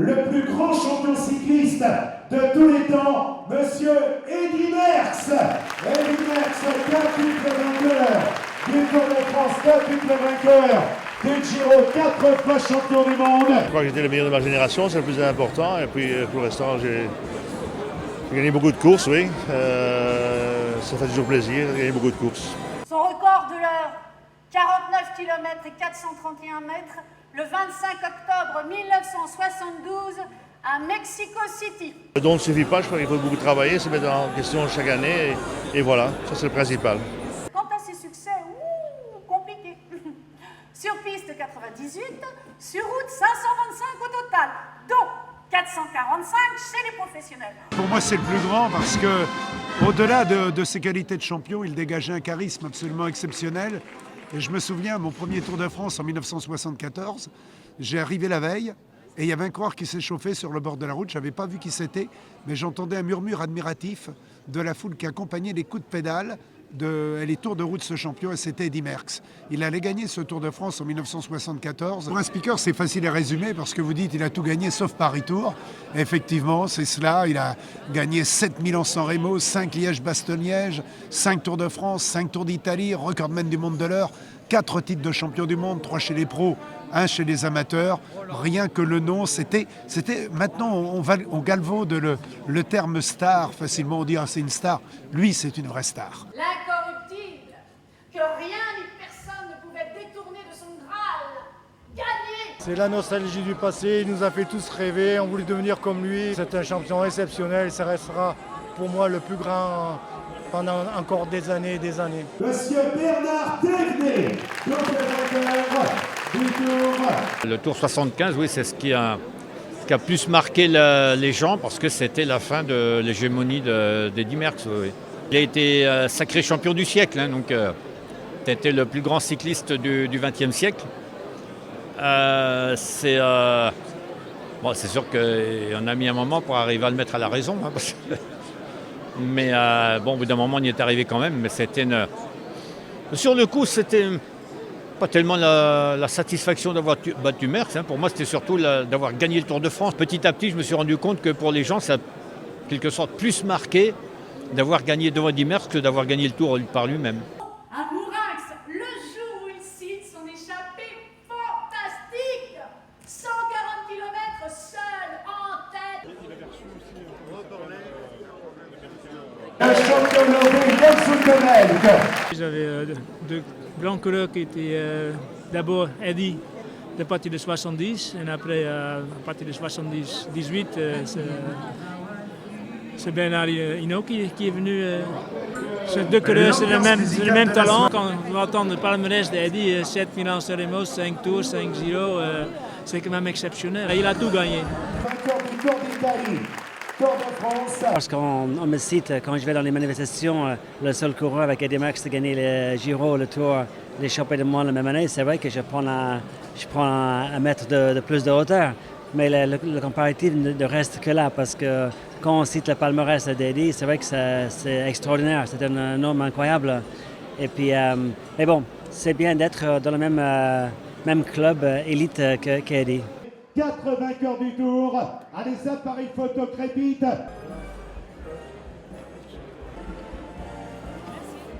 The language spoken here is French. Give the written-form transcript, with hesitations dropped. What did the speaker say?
le plus grand champion cycliste de tous les temps, Monsieur Eddy Merckx. Eddy Merckx, 4 vainqueur du Tour de France, 4 vainqueur du Giro, 4 fois champion du monde. Je crois que j'étais le meilleur de ma génération, c'est le plus important. Et puis pour l'instant, j'ai gagné beaucoup de courses, oui. Ça fait toujours plaisir de gagner beaucoup de courses. Son record de l'heure, 49 km et 431 mètres, le 25 octobre 1972 à Mexico City. Le don ne suffit pas, je crois qu'il faut beaucoup travailler, se mettre en question chaque année. Et voilà, ça c'est le principal. Quant à ses succès, compliqué. Sur piste 98, sur route 525 au total, dont 445 chez les professionnels. Pour moi, c'est le plus grand parce que, au-delà de ses qualités de champion, il dégageait un charisme absolument exceptionnel. Et je me souviens, mon premier Tour de France en 1974, j'ai arrivé la veille et il y avait un coureur qui s'est chauffé sur le bord de la route. Je n'avais pas vu qui c'était, mais j'entendais un murmure admiratif de la foule qui accompagnait les coups de pédale et les tours de route de ce champion, et c'était Eddy Merckx. Il allait gagner ce Tour de France en 1974. Pour un speaker, c'est facile à résumer parce que vous dites qu'il a tout gagné sauf Paris-Tour. Effectivement, c'est cela. Il a gagné 7 Milan-San Remo, 5 Liège-Bastogne-Liège, 5 Tours de France, 5 Tours d'Italie, recordman du monde de l'heure, 4 titres de champion du monde, 3 chez les pros, 1 chez les amateurs. Rien que le nom, c'était maintenant, on galvaude le terme star. Facilement, on dit c'est une star. Lui, c'est une vraie star. L'incorruptible, que rien ni personne ne pouvait détourner de son Graal. Gagner. C'est la nostalgie du passé, il nous a fait tous rêver, on voulait devenir comme lui. C'est un champion exceptionnel, ça restera pour moi le plus grand pendant encore des années et des années. Monsieur Bernard Thévenet, du Tour. Le Tour 75, oui, c'est ce qui a plus marqué les gens parce que c'était la fin de l'hégémonie d'Eddy Merckx. Oui. Il a été sacré champion du siècle, hein, donc c'était le plus grand cycliste du XXe siècle. C'est sûr qu'on a mis un moment pour arriver à le mettre à la raison. Hein, mais au bout d'un moment, on y est arrivé quand même. Mais c'était sur le coup, c'était pas tellement la satisfaction d'avoir battu Merckx. Hein. Pour moi, c'était surtout d'avoir gagné le Tour de France. Petit à petit, je me suis rendu compte que pour les gens, ça a quelque sorte plus marqué d'avoir gagné devant Eddy Merckx que d'avoir gagné le Tour par lui-même. À Mourax, le jour où il cite son échappée fantastique, 140 km seul en tête. Le champion Norvégien Jens Utenelv. J'avais deux grands coureurs qui étaient d'abord Eddy à partir de 70 et après à partir de 78 c'est Bernard Hinault qui est venu. Ces deux coureurs, c'est le même talent. Quand on entend le palmarès d'Eddy, 7 Milan-San Remo, 5 Tours, 5 Giro, c'est quand même exceptionnel. Il a tout gagné. Vainqueur du Tour d'Italie, Tour de France. Parce qu'on me cite, quand je vais dans les manifestations, le seul coureur avec Eddy Merckx de gagner le Giro, le Tour, les championnats du monde la même année, c'est vrai que je prends un mètre de plus de hauteur. Mais le comparatif ne reste que là, parce que quand on cite le palmarès d'Eddy, c'est vrai que c'est extraordinaire, c'est un homme incroyable. Et puis, mais bon, c'est bien d'être dans le même club élite qu'Eddy. 4 vainqueurs du Tour. Allez, ça, appareil photo crépite.